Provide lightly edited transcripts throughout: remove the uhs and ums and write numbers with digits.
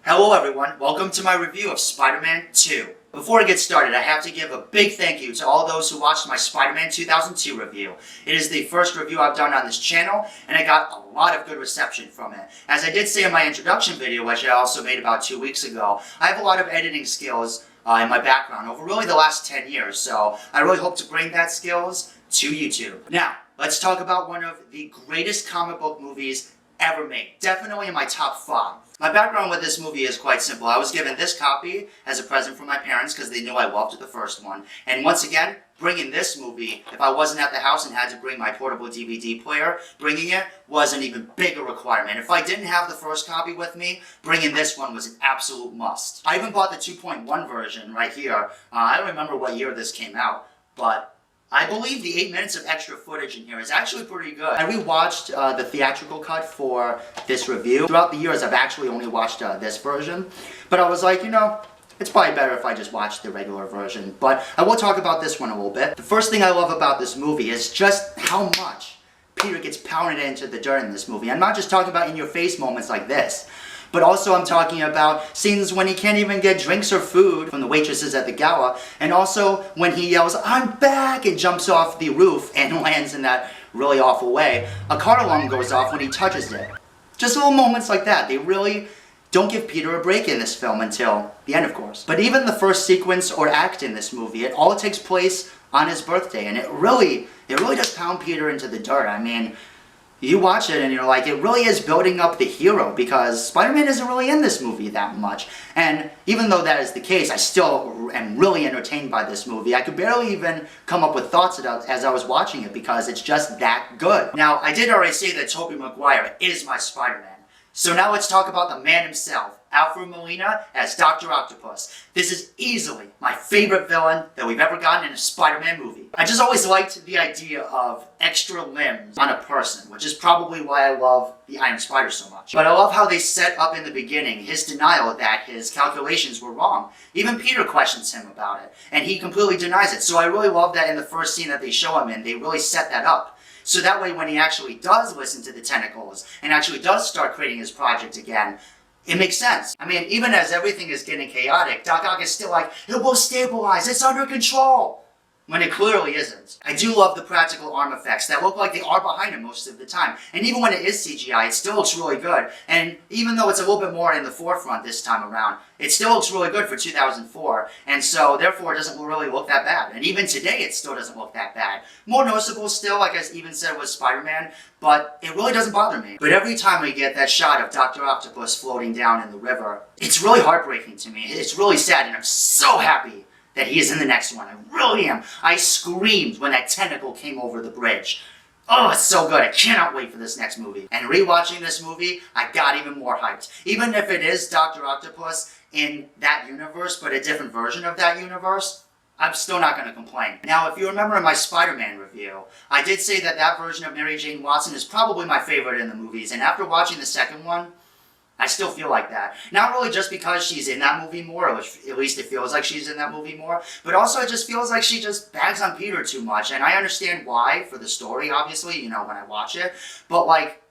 Hello everyone, welcome to my review of Spider-Man 2. Before I get started, I have to give a big thank you to all those who watched my Spider-Man 2002 review. It is the first review I've done on this channel, and I got a lot of good reception from it. As I did say in my introduction video, which I also made about 2 weeks ago, I have a lot of editing skills in my background over really the last 10 years, so I really hope to bring that skills to YouTube. Now, let's talk about one of the greatest comic book movies ever made. Definitely in my top 5. My background with this movie is quite simple. I was given this copy as a present from my parents because they knew I loved the first one. And once again, bringing this movie, if I wasn't at the house and had to bring my portable DVD player, bringing it was an even bigger requirement. If I didn't have the first copy with me, bringing this one was an absolute must. I even bought the 2.1 version right here. I don't remember what year this came out, but I believe the 8 minutes of extra footage in here is actually pretty good. I rewatched the theatrical cut for this review. Throughout the years, I've actually only watched this version. But I was like, it's probably better if I just watch the regular version. But I will talk about this one a little bit. The first thing I love about this movie is just how much Peter gets pounded into the dirt in this movie. I'm not just talking about in-your-face moments like this. But also I'm talking about scenes when he can't even get drinks or food from the waitresses at the gala, and also when he yells, "I'm back!" and jumps off the roof and lands in that really awful way. A car alarm goes off when he touches it. Just little moments like that. They really don't give Peter a break in this film until the end, of course. But even the first sequence or act in this movie, it all takes place on his birthday, and it really does pound Peter into the dirt. I mean, you watch it and you're like, it really is building up the hero, because Spider-Man isn't really in this movie that much. And even though that is the case, I still am really entertained by this movie. I could barely even come up with thoughts as I was watching it because it's just that good. Now, I did already say that Tobey Maguire is my Spider-Man. So now let's talk about the man himself, Alfred Molina as Dr. Octopus. This is easily my favorite villain that we've ever gotten in a Spider-Man movie. I just always liked the idea of extra limbs on a person, which is probably why I love the Iron Spider so much. But I love how they set up in the beginning his denial that his calculations were wrong. Even Peter questions him about it, and he completely denies it. So I really love that in the first scene that they show him in, they really set that up. So that way when he actually does listen to the tentacles and actually does start creating his project again, it makes sense. I mean, even as everything is getting chaotic, Doc Ock is still like, "It will stabilize, it's under control," when it clearly isn't. I do love the practical arm effects that look like they are behind him most of the time. And even when it is CGI, it still looks really good. And even though it's a little bit more in the forefront this time around, it still looks really good for 2004. And so, therefore, it doesn't really look that bad. And even today, it still doesn't look that bad. More noticeable still, like I even said, was Spider-Man, but it really doesn't bother me. But every time we get that shot of Dr. Octopus floating down in the river, it's really heartbreaking to me. It's really sad, and I'm so happy that he is in the next one. I really am. I screamed when that tentacle came over the bridge. Oh, it's so good. I cannot wait for this next movie. And rewatching this movie, I got even more hyped. Even if it is Dr. Octopus in that universe, but a different version of that universe, I'm still not going to complain. Now, if you remember in my Spider-Man review, I did say that that version of Mary Jane Watson is probably my favorite in the movies. And after watching the second one, I still feel like that. Not really just because she's in that movie more, or at least it feels like she's in that movie more, but also it just feels like she just bags on Peter too much. And I understand why, for the story, obviously, when I watch it. But,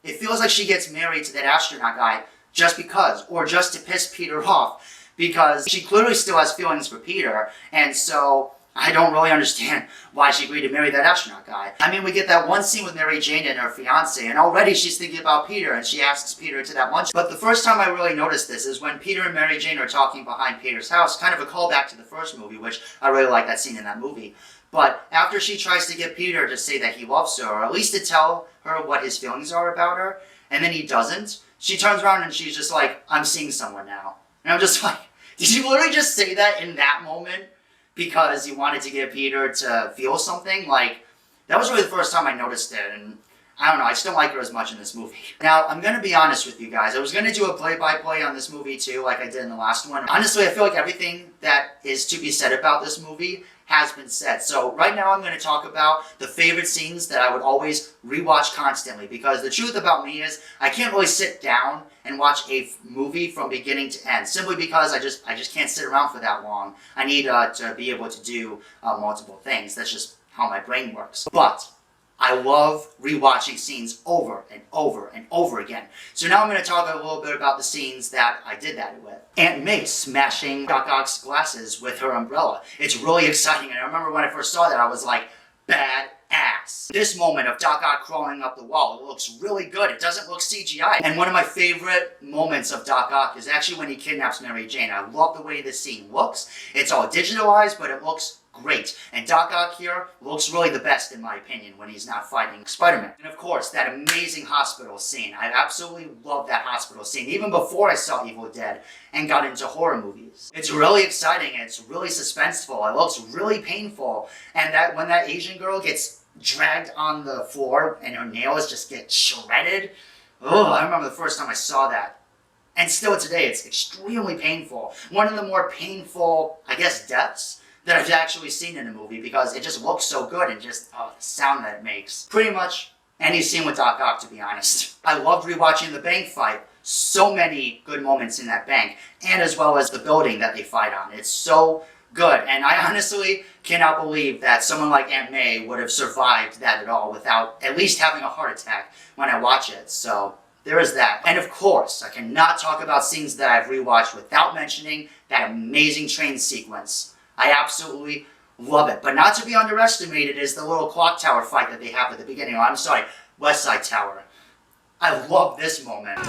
it feels like she gets married to that astronaut guy just because, or just to piss Peter off. Because she clearly still has feelings for Peter, and so I don't really understand why she agreed to marry that astronaut guy. I mean, we get that one scene with Mary Jane and her fiancé, and already she's thinking about Peter, and she asks Peter to that lunch. But the first time I really noticed this is when Peter and Mary Jane are talking behind Peter's house, kind of a callback to the first movie, which I really like that scene in that movie. But after she tries to get Peter to say that he loves her, or at least to tell her what his feelings are about her, and then he doesn't, she turns around and she's just like, "I'm seeing someone now." And I'm just like, did you literally just say that in that moment because you wanted to get Peter to feel something? That was really the first time I noticed it, and I don't know, I just don't like her as much in this movie. Now, I'm going to be honest with you guys. I was going to do a play-by-play on this movie too, like I did in the last one. Honestly, I feel like everything that is to be said about this movie has been said. So right now I'm going to talk about the favorite scenes that I would always rewatch constantly, because the truth about me is I can't really sit down and watch a movie from beginning to end, simply because I just can't sit around for that long. I need to be able to do multiple things. That's just how my brain works. But I love rewatching scenes over and over and over again. So now I'm going to talk a little bit about the scenes that I did that with. Aunt May smashing Doc Ock's glasses with her umbrella. It's really exciting, and I remember when I first saw that, I was like, badass. This moment of Doc Ock crawling up the wall, it looks really good. It doesn't look CGI. And one of my favorite moments of Doc Ock is actually when he kidnaps Mary Jane. I love the way this scene looks. It's all digitalized, but it looks great. And Doc Ock here looks really the best, in my opinion, when he's not fighting Spider-Man. And of course, that amazing hospital scene. I absolutely love that hospital scene, even before I saw Evil Dead and got into horror movies. It's really exciting, and it's really suspenseful. It looks really painful. And that when that Asian girl gets dragged on the floor and her nails just get shredded, oh, I remember the first time I saw that. And still today, it's extremely painful. One of the more painful, I guess, deaths that I've actually seen in a movie, because it just looks so good, and just the sound that it makes. Pretty much any scene with Doc Ock, to be honest. I loved rewatching the bank fight. So many good moments in that bank, and as well as the building that they fight on. It's so good, and I honestly cannot believe that someone like Aunt May would have survived that at all without at least having a heart attack when I watch it. So there is that. And of course, I cannot talk about scenes that I've rewatched without mentioning that amazing train sequence. I absolutely love it. But not to be underestimated is the little clock tower fight that they have at the beginning. Oh, I'm sorry, West Side Tower. I love this moment.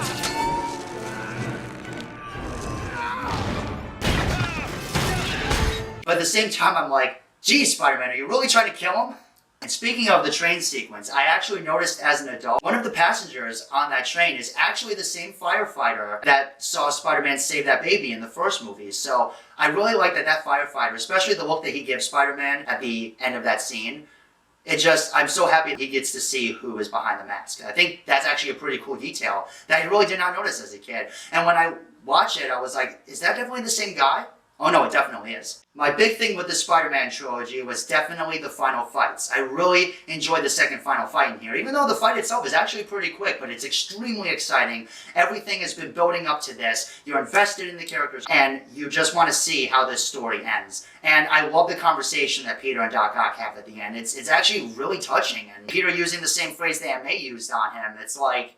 But at the same time, I'm like, geez, Spider-Man, are you really trying to kill him? And speaking of the train sequence, I actually noticed as an adult, one of the passengers on that train is actually the same firefighter that saw Spider-Man save that baby in the first movie. So I really like that firefighter, especially the look that he gives Spider-Man at the end of that scene. I'm so happy he gets to see who is behind the mask. I think that's actually a pretty cool detail that I really did not notice as a kid. And when I watched it, I was like, is that definitely the same guy? Oh no, it definitely is. My big thing with the Spider-Man trilogy was definitely the final fights. I really enjoyed the second final fight in here, even though the fight itself is actually pretty quick, but it's extremely exciting. Everything has been building up to this. You're invested in the characters, and you just want to see how this story ends. And I love the conversation that Peter and Doc Ock have at the end. It's actually really touching, and Peter using the same phrase that Aunt May used on him. It's like,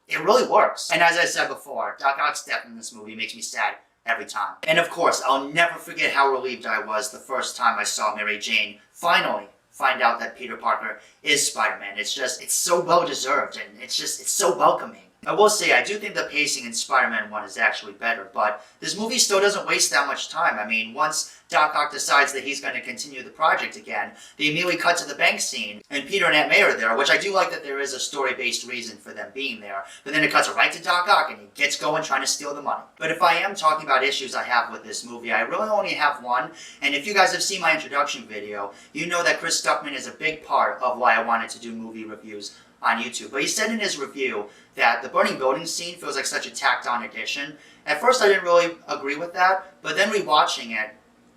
it really works. And as I said before, Doc Ock's death in this movie makes me sad every time. And of course, I'll never forget how relieved I was the first time I saw Mary Jane finally find out that Peter Parker is Spider-Man. It's so well-deserved, and it's so welcoming. I will say, I do think the pacing in Spider-Man 1 is actually better, but this movie still doesn't waste that much time. I mean, once Doc Ock decides that he's going to continue the project again, they immediately cut to the bank scene, and Peter and Aunt May are there, which I do like that there is a story-based reason for them being there, but then it cuts right to Doc Ock, and he gets going trying to steal the money. But if I am talking about issues I have with this movie, I really only have one, and if you guys have seen my introduction video, you know that Chris Stuckman is a big part of why I wanted to do movie reviews on YouTube. But he said in his review that the burning building scene feels like such a tacked-on addition. At first I didn't really agree with that, but then rewatching it,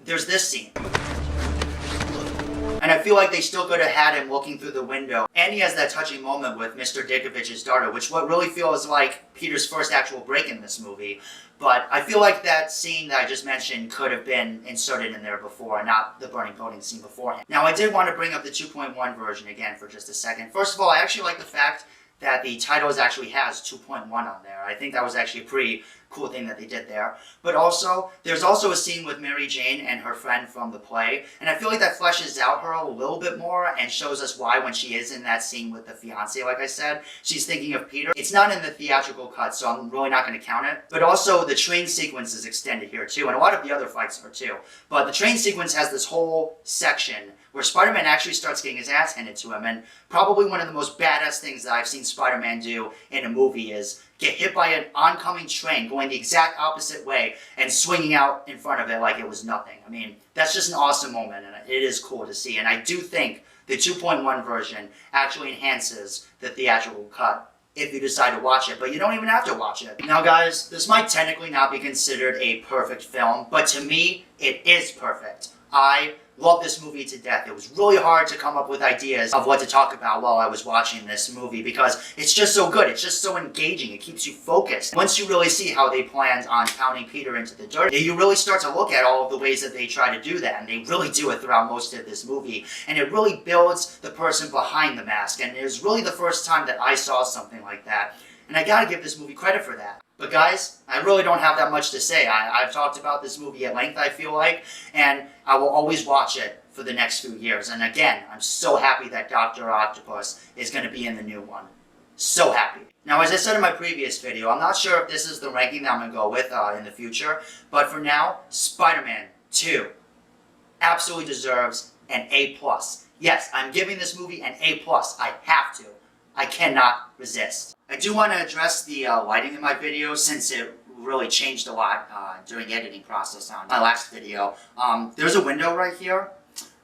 there's this scene. And I feel like they still could have had him looking through the window. And he has that touching moment with Mr. Dickovich's daughter, which what really feels like Peter's first actual break in this movie. But I feel like that scene that I just mentioned could have been inserted in there before, not the burning building scene beforehand. Now, I did want to bring up the 2.1 version again for just a second. First of all, I actually like the fact that the titles actually has 2.1 on there. I think that was actually a pretty cool thing that they did there. But also, there's also a scene with Mary Jane and her friend from the play, and I feel like that fleshes out her a little bit more and shows us why when she is in that scene with the fiancé, like I said, she's thinking of Peter. It's not in the theatrical cut, so I'm really not going to count it. But also, the train sequence is extended here too, and a lot of the other fights are too. But the train sequence has this whole section where Spider-Man actually starts getting his ass handed to him, and probably one of the most badass things that I've seen Spider-Man do in a movie is get hit by an oncoming train going the exact opposite way and swinging out in front of it like it was nothing. I mean, that's just an awesome moment, and it is cool to see. And I do think the 2.1 version actually enhances the theatrical cut if you decide to watch it, but you don't even have to watch it. Now guys, this might technically not be considered a perfect film, but to me, it is perfect. I Loved this movie to death. It was really hard to come up with ideas of what to talk about while I was watching this movie because it's just so good. It's just so engaging. It keeps you focused. Once you really see how they planned on pounding Peter into the dirt, you really start to look at all of the ways that they try to do that, and they really do it throughout most of this movie. And it really builds the person behind the mask, and it was really the first time that I saw something like that. And I gotta give this movie credit for that. But guys, I really don't have that much to say. I've talked about this movie at length, I feel like, and I will always watch it for the next few years. And again, I'm so happy that Dr. Octopus is going to be in the new one. So happy. Now, as I said in my previous video, I'm not sure if this is the ranking that I'm going to go with in the future, but for now, Spider-Man 2 absolutely deserves an A+. Yes, I'm giving this movie an A+. I have to. I cannot resist. I do want to address the lighting in my video since it really changed a lot during the editing process on my last video. There's a window right here,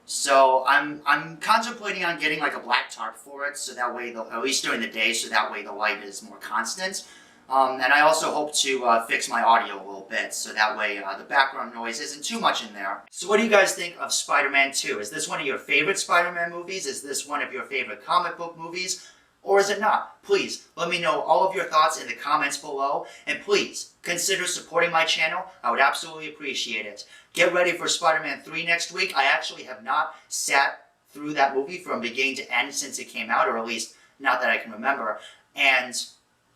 so I'm contemplating on getting like a black tarp for it, so that way, at least during the day, so that way the light is more constant. And I also hope to fix my audio a little bit, so that way the background noise isn't too much in there. So what do you guys think of Spider-Man 2? Is this one of your favorite Spider-Man movies? Is this one of your favorite comic book movies? Or is it not? Please, let me know all of your thoughts in the comments below, and please, consider supporting my channel. I would absolutely appreciate it. Get ready for Spider-Man 3 next week. I actually have not sat through that movie from beginning to end since it came out, or at least not that I can remember. And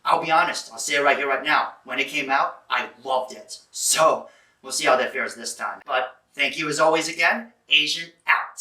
I'll be honest, I'll say it right here, right now. When it came out, I loved it. So, we'll see how that fares this time. But thank you as always again. Asian out.